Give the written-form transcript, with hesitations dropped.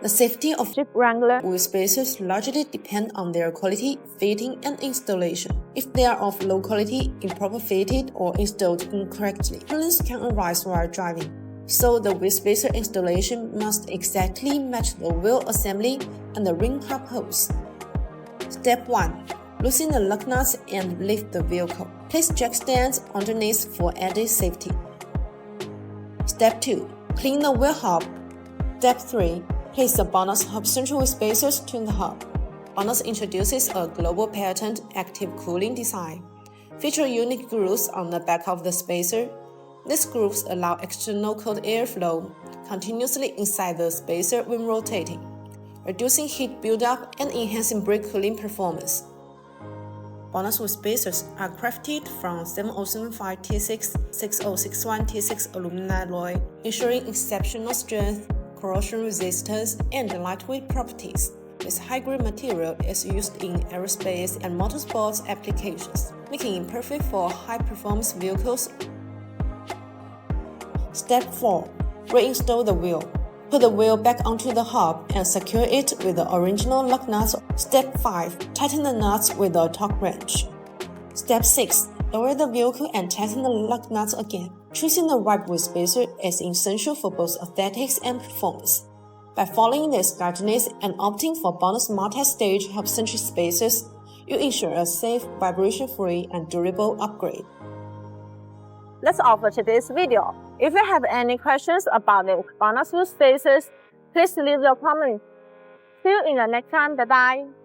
The safety of Jeep Wrangler wheel spacers largely depend on their quality, fitting, and installation. If they are of low quality, improper fitted, or installed incorrectly, problems can arise while driving. So the wheel spacer installation must exactly match the wheel assembly and the ring hub holes. Step 1. Loosen the lug nuts and lift the vehicle. Place jack stands underneath for added safety. Step 2. Clean the wheel hub. Step 3. Place the BONOSS Hub-Centric wheel spacers to the hub. BONOSS introduces a global patent active cooling design. Feature unique grooves on the back of the spacer. These grooves allow external cold airflow continuously inside the spacer when rotating, reducing heat buildup and enhancing brake cooling performance. BONOSS wheel spacers are crafted from AL7075-T6, 6061-T6 aluminum alloy, ensuring exceptional strength, corrosion resistance, and lightweight properties. This high-grade material is used in aerospace and motorsports applications, making it perfect for high-performance vehicles. Step 4. Reinstall the wheel. Put the wheel back onto the hub and secure it with the original lug nuts. Step 5. Tighten the nuts with a torque wrench. Step 6. Lower the vehicle and tighten the lug nuts again. Choosing the right wheel spacer is essential for both aesthetics and performance. By following these guidelines and opting for BONOSS multi-stage Hub-Centric spacers, you ensure a safe, vibration-free, and durable upgrade. That's all for today's video. If you have any questions about the BONOSS wheel spacers, please leave your comment. See you in the next time. Bye-bye.